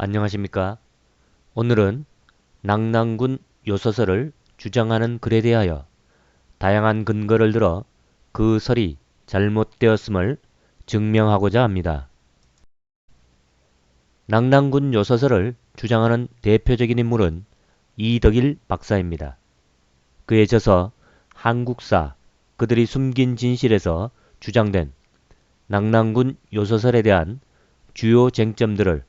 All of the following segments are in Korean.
안녕하십니까? 오늘은 낙랑군 요서설을 주장하는 글에 대하여 다양한 근거를 들어 그 설이 잘못되었음을 증명하고자 합니다. 낙랑군 요서설을 주장하는 대표적인 인물은 이덕일 박사입니다. 그의 저서 한국사 그들이 숨긴 진실에서 주장된 낙랑군 요서설에 대한 주요 쟁점들을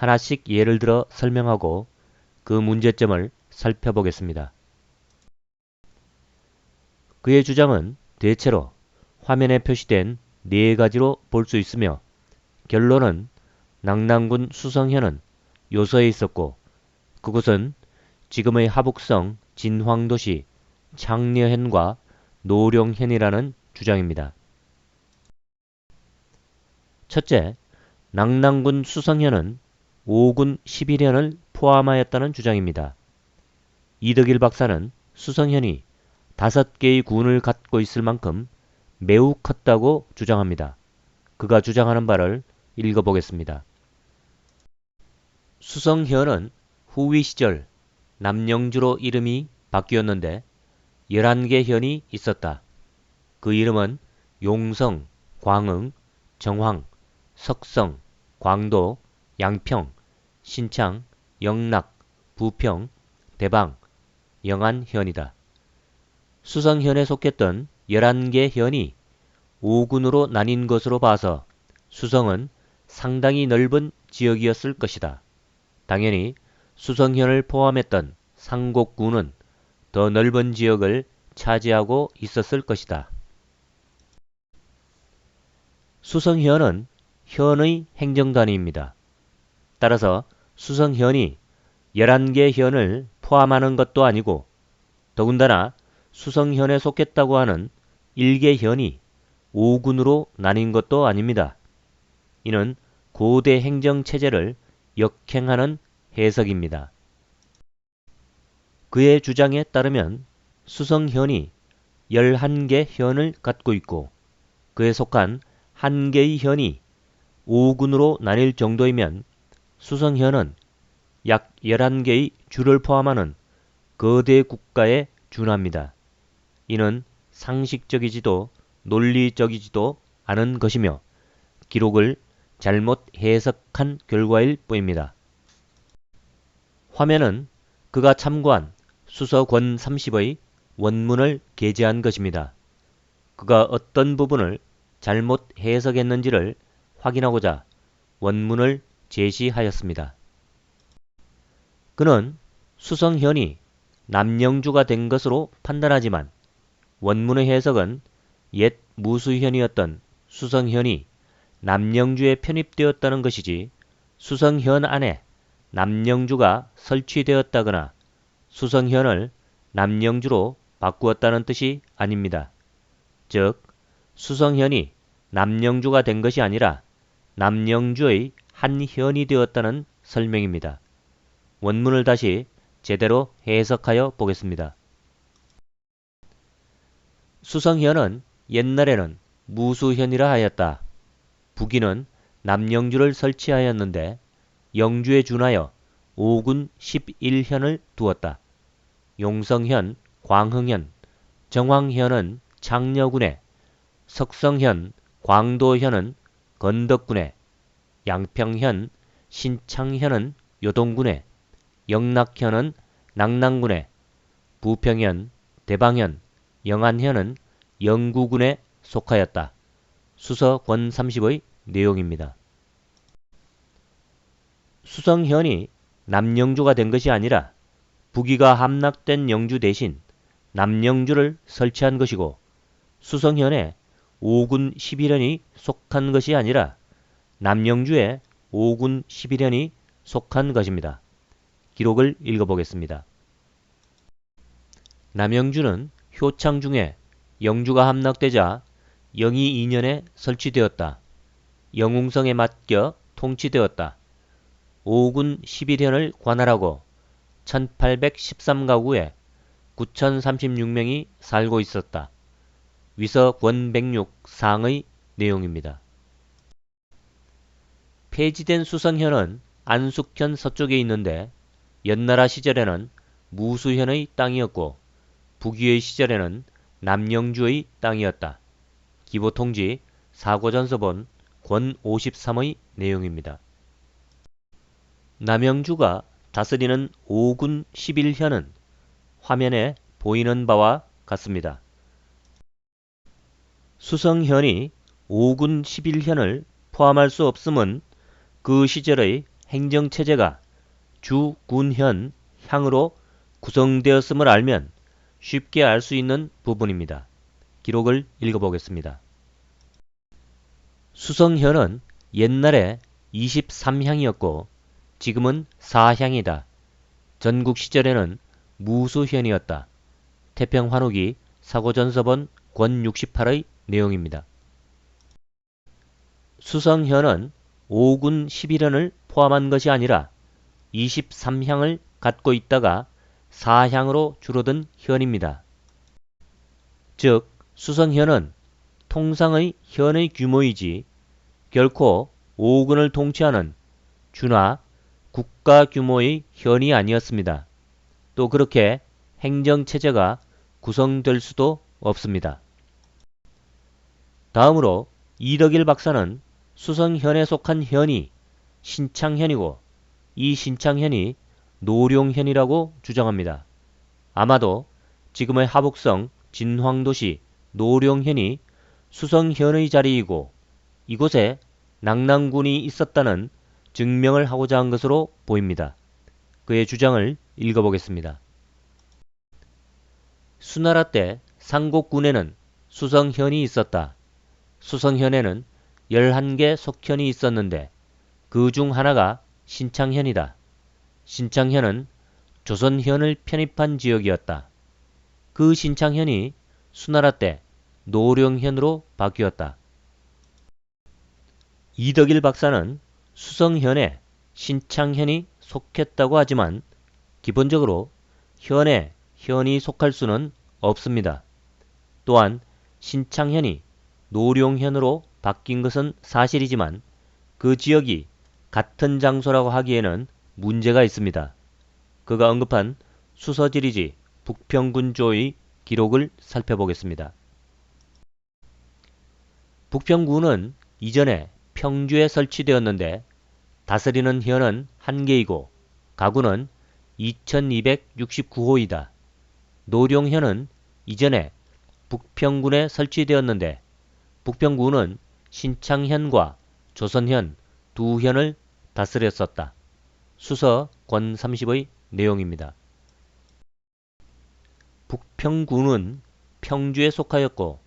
하나씩 예를 들어 설명하고 그 문제점을 살펴보겠습니다. 그의 주장은 대체로 화면에 표시된 네 가지로 볼 수 있으며 결론은 낙랑군 수성현은 요서에 있었고 그곳은 지금의 하북성 진황도시 창녀현과 노룡현이라는 주장입니다. 첫째, 낙랑군 수성현은 5군 11현을 포함하였다는 주장입니다. 이덕일 박사는 수성현이 5개의 군을 갖고 있을 만큼 매우 컸다고 주장합니다. 그가 주장하는 바를 읽어보겠습니다. 수성현은 후위 시절 남영주로 이름이 바뀌었는데 11개 현이 있었다. 그 이름은 용성, 광흥, 정황, 석성, 광도, 양평, 신창, 영락, 부평, 대방, 영안현이다. 수성현에 속했던 11개 현이 5군으로 나뉜 것으로 봐서 수성은 상당히 넓은 지역이었을 것이다. 당연히 수성현을 포함했던 상곡군은 더 넓은 지역을 차지하고 있었을 것이다. 수성현은 현의 행정단위입니다. 따라서 수성현이 11개 현을 포함하는 것도 아니고 더군다나 수성현에 속했다고 하는 1개 현이 5군으로 나뉜 것도 아닙니다. 이는 고대 행정체제를 역행하는 해석입니다. 그의 주장에 따르면 수성현이 11개 현을 갖고 있고 그에 속한 한 개의 현이 5군으로 나뉠 정도이면 수성현은 약 11개의 주를 포함하는 거대 국가에 준합니다. 이는 상식적이지도 논리적이지도 않은 것이며 기록을 잘못 해석한 결과일 뿐입니다. 화면은 그가 참고한 수서 권 30의 원문을 게재한 것입니다. 그가 어떤 부분을 잘못 해석했는지를 확인하고자 원문을 제시하였습니다. 그는 수성현이 남영주가 된 것으로 판단하지만 원문의 해석은 옛 무수현이었던 수성현이 남영주에 편입되었다는 것이지 수성현 안에 남영주가 설치되었다거나 수성현을 남영주로 바꾸었다는 뜻이 아닙니다. 즉 수성현이 남영주가 된 것이 아니라 남영주의 한 현이 되었다는 설명입니다. 원문을 다시 제대로 해석하여 보겠습니다. 수성현은 옛날에는 무수현이라 하였다. 북인은 남영주를 설치하였는데 영주에 준하여 5군 11현을 두었다. 용성현, 광흥현, 정황현은 창녀군에, 석성현, 광도현은 건덕군에, 양평현, 신창현은 요동군에, 영락현은 낙랑군에, 부평현, 대방현, 영안현은 영구군에 속하였다. 수서 권 30의 내용입니다. 수성현이 남영주가 된 것이 아니라 북이가 함락된 영주 대신 남영주를 설치한 것이고 수성현에 5군 11현이 속한 것이 아니라 남영주에 5군 11현이 속한 것입니다. 기록을 읽어보겠습니다. 남영주는 효창 중에 영주가 함락되자 영이 2년에 설치되었다. 영웅성에 맡겨 통치되었다. 5군 11현을 관할하고 1813가구에 9036명이 살고 있었다. 위서 권 106 상의 내용입니다. 폐지된 수성현은 안숙현 서쪽에 있는데 연나라 시절에는 무수현의 땅이었고 부귀의 시절에는 남영주의 땅이었다. 기보통지 사고전서본 권 53의 내용입니다. 남영주가 다스리는 5군 11현은 화면에 보이는 바와 같습니다. 수성현이 5군 11현을 포함할 수 없음은 그 시절의 행정체제가 주군현 향으로 구성되었음을 알면 쉽게 알 수 있는 부분입니다. 기록을 읽어보겠습니다. 수성현은 옛날에 23향이었고 지금은 4향이다. 전국 시절에는 무수현이었다. 태평환후기 사고전서본 권 68의 내용입니다. 수성현은 5군 11현을 포함한 것이 아니라 23향을 갖고 있다가 4향으로 줄어든 현입니다. 즉 수성현은 통상의 현의 규모이지 결코 5군을 통치하는 준하 국가 규모의 현이 아니었습니다. 또 그렇게 행정체제가 구성될 수도 없습니다. 다음으로 이덕일 박사는 수성현에 속한 현이 신창현이고 이 신창현이 노룡현이라고 주장합니다. 아마도 지금의 하북성 진황도시 노룡현이 수성현의 자리이고 이곳에 낙랑군이 있었다는 증명을 하고자 한 것으로 보입니다. 그의 주장을 읽어보겠습니다. 수나라 때 상곡군에는 수성현이 있었다. 수성현에는 11개 속현이 있었는데 그 중 하나가 신창현이다. 신창현은 조선현을 편입한 지역이었다. 그 신창현이 수나라 때 노룡현으로 바뀌었다. 이덕일 박사는 수성현에 신창현이 속했다고 하지만 기본적으로 현에 현이 속할 수는 없습니다. 또한 신창현이 노룡현으로 바뀐 것은 사실이지만 그 지역이 같은 장소라고 하기에는 문제가 있습니다. 그가 언급한 수서지리지 북평군조의 기록을 살펴보겠습니다. 북평군은 이전에 평주에 설치되었는데 다스리는 현은 1개이고 가구는 2269호이다. 노룡현은 이전에 북평군에 설치되었는데 북평군은 신창현과 조선현 두 현을 다스렸었다. 수서 권 30의 내용입니다. 북평군은 평주에 속하였고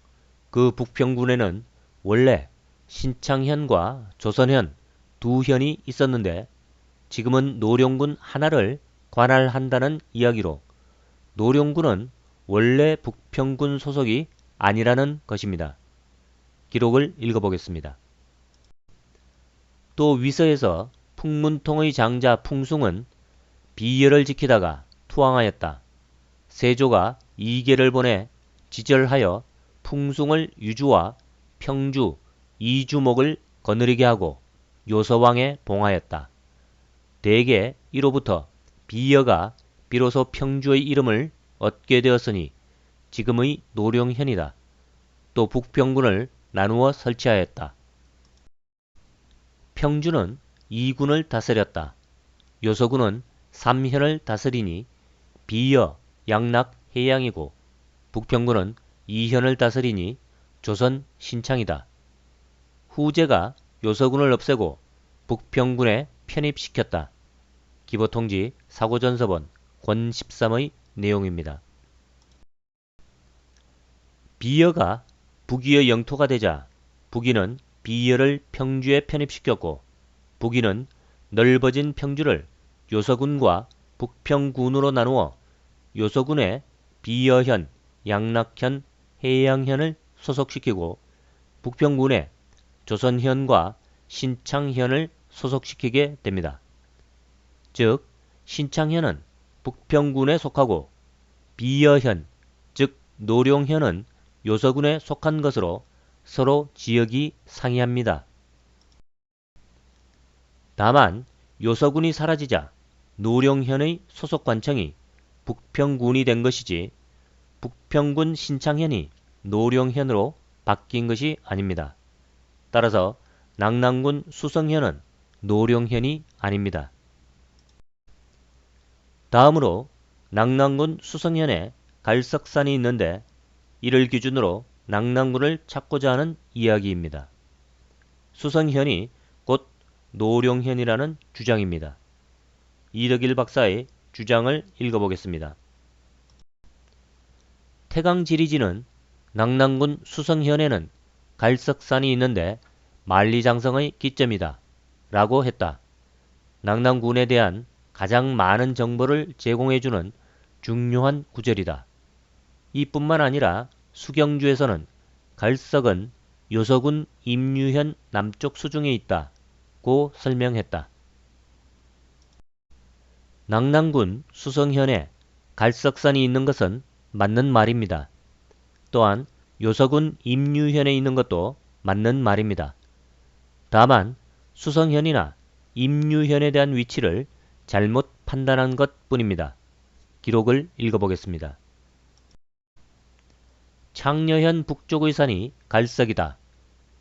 그 북평군에는 원래 신창현과 조선현 두 현이 있었는데 지금은 노룡군 하나를 관할한다는 이야기로 노룡군은 원래 북평군 소속이 아니라는 것입니다. 기록을 읽어보겠습니다. 또 위서에서 풍문통의 장자 풍숭은 비열을 지키다가 투항하였다. 세조가 이계를 보내 지절하여 풍숭을 유주와 평주 이주목을 거느리게 하고 요서왕에 봉하였다. 대개 이로부터 비여가 비로소 평주의 이름을 얻게 되었으니 지금의 노룡현이다. 또 북평군을 나누어 설치하였다. 평주는 2군을 다스렸다. 요서군은 3현을 다스리니 비여, 양락, 해양이고 북평군은 2현을 다스리니 조선, 신창이다. 후제가 요서군을 없애고 북평군에 편입시켰다. 기보통지 사고전서본 권 13의 내용입니다. 비여가 북위의 영토가 되자 북위는 비여를 평주에 편입시켰고 북위는 넓어진 평주를 요서군과 북평군으로 나누어 요서군에 비여현, 양락현, 해양현을 소속시키고 북평군에 조선현과 신창현을 소속시키게 됩니다. 즉 신창현은 북평군에 속하고 비여현, 즉 노룡현은 요서군에 속한 것으로 서로 지역이 상이합니다. 다만 요서군이 사라지자 노령현의 소속관청이 북평군이 된 것이지 북평군 신창현이 노령현으로 바뀐 것이 아닙니다. 따라서 낙랑군 수성현은 노령현이 아닙니다. 다음으로 낙랑군 수성현에 갈석산이 있는데 이를 기준으로 낙랑군을 찾고자 하는 이야기입니다. 수성현이 곧 노령현이라는 주장입니다. 이덕일 박사의 주장을 읽어보겠습니다. 태강지리지는 낙랑군 수성현에는 갈석산이 있는데 만리장성의 기점이다 라고 했다. 낙랑군에 대한 가장 많은 정보를 제공해주는 중요한 구절이다. 이뿐만 아니라 수경주에서는 갈석은 요서군 임유현 남쪽 수중에 있다고 설명했다. 낙랑군 수성현에 갈석산이 있는 것은 맞는 말입니다. 또한 요서군 임유현에 있는 것도 맞는 말입니다. 다만 수성현이나 임유현에 대한 위치를 잘못 판단한 것 뿐입니다. 기록을 읽어보겠습니다. 창녀현 북쪽의 산이 갈석이다.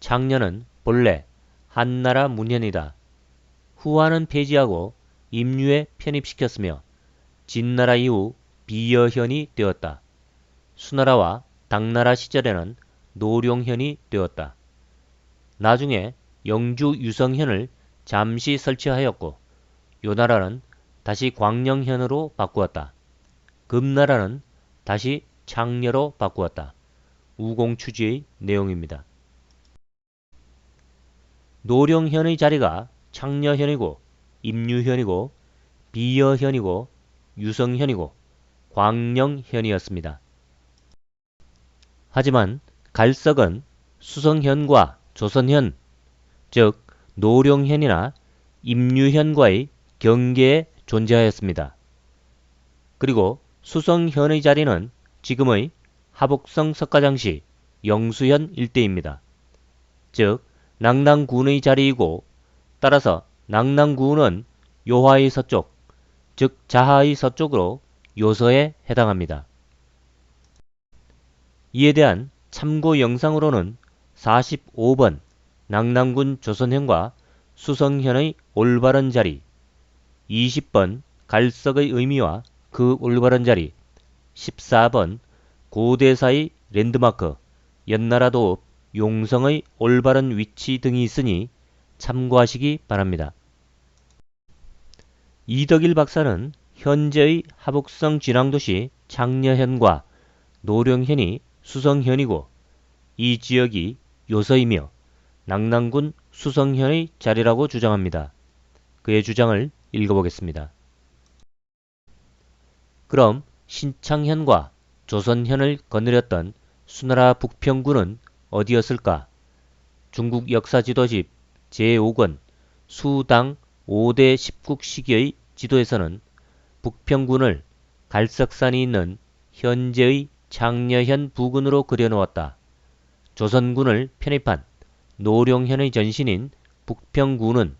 창녀는 본래 한나라 문현이다. 후한은 폐지하고 임유에 편입시켰으며 진나라 이후 비여현이 되었다. 수나라와 당나라 시절에는 노령현이 되었다. 나중에 영주 유성현을 잠시 설치하였고 요나라는 다시 광령현으로 바꾸었다. 금나라는 다시 창녀로 바꾸었다. 우공추지의 내용입니다. 노령현의 자리가 창녀현이고 임유현이고 비여현이고 유성현이고 광령현이었습니다. 하지만 갈석은 수성현과 조선현, 즉 노령현이나 임유현과의 경계에 존재하였습니다. 그리고 수성현의 자리는 지금의 하복성 석가장시 영수현 일대입니다. 즉 낙랑군의 자리이고 따라서 낙랑군은 요하의 서쪽, 즉 자하의 서쪽으로 요서에 해당합니다. 이에 대한 참고 영상으로는 45번 낙랑군 조선현과 수성현의 올바른 자리, 20번 갈석의 의미와 그 올바른 자리, 14번 고대사의 랜드마크, 연나라도읍, 용성의 올바른 위치 등이 있으니 참고하시기 바랍니다. 이덕일 박사는 현재의 하복성 진앙도시 창녀현과 노령현이 수성현이고 이 지역이 요서이며 낙랑군 수성현의 자리라고 주장합니다. 그의 주장을 읽어보겠습니다. 그럼 신창현과 조선현을 거느렸던 수나라 북평군은 어디였을까? 중국 역사지도집 제5권 수당 5대 10국시기의 지도에서는 북평군을 갈석산이 있는 현재의 창녀현 부근으로 그려놓았다. 조선군을 편입한 노령현의 전신인 북평군은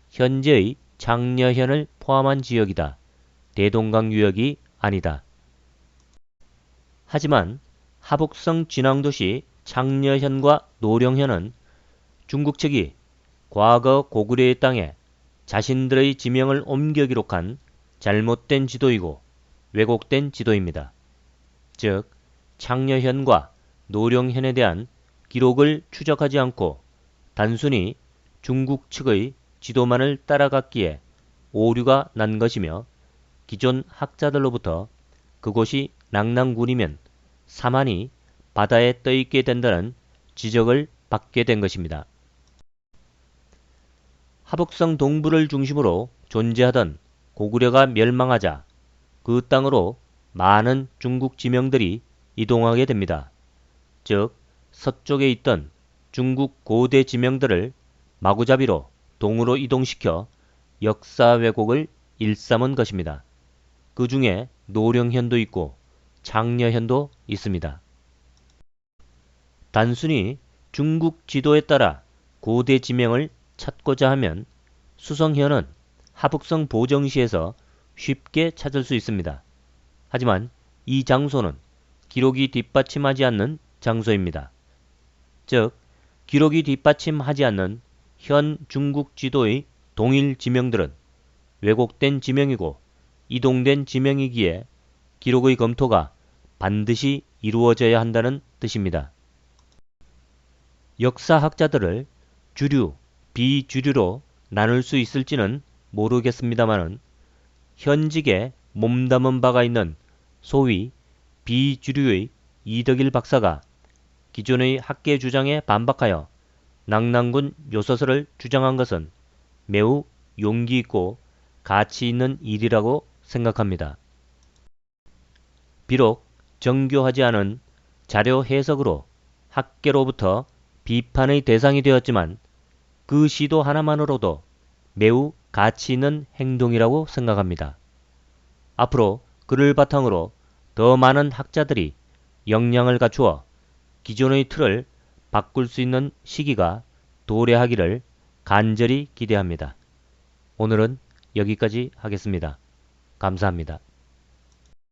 현재의 창녀현을 포함한 지역이다. 대동강 유역이 아니다. 하지만 하복성 진앙도시 창녀현과 노령현은 중국 측이 과거 고구려의 땅에 자신들의 지명을 옮겨 기록한 잘못된 지도이고 왜곡된 지도입니다. 즉 창녀현과 노령현에 대한 기록을 추적하지 않고 단순히 중국 측의 지도만을 따라갔기에 오류가 난 것이며 기존 학자들로부터 그곳이 낙랑군이면 사만이 바다에 떠있게 된다는 지적을 받게 된 것입니다. 하복성 동부를 중심으로 존재하던 고구려가 멸망하자 그 땅으로 많은 중국 지명들이 이동하게 됩니다. 즉 서쪽에 있던 중국 고대 지명들을 마구잡이로 동으로 이동시켜 역사 왜곡을 일삼은 것입니다. 그 중에 노령현도 있고 창녀현도 있습니다. 단순히 중국 지도에 따라 고대 지명을 찾고자 하면 수성현은 하북성 보정시에서 쉽게 찾을 수 있습니다. 하지만 이 장소는 기록이 뒷받침하지 않는 장소입니다. 즉, 기록이 뒷받침하지 않는 현 중국 지도의 동일 지명들은 왜곡된 지명이고 이동된 지명이기에 기록의 검토가 반드시 이루어져야 한다는 뜻입니다. 역사학자들을 주류, 비주류로 나눌 수 있을지는 모르겠습니다마는 현직에 몸담은 바가 있는 소위 비주류의 이덕일 박사가 기존의 학계 주장에 반박하여 낙랑군 묘서설을 주장한 것은 매우 용기 있고 가치 있는 일이라고 생각합니다. 비록 정교하지 않은 자료 해석으로 학계로부터 비판의 대상이 되었지만 그 시도 하나만으로도 매우 가치 있는 행동이라고 생각합니다. 앞으로 그를 바탕으로 더 많은 학자들이 역량을 갖추어 기존의 틀을 바꿀 수 있는 시기가 도래하기를 간절히 기대합니다. 오늘은 여기까지 하겠습니다. 감사합니다.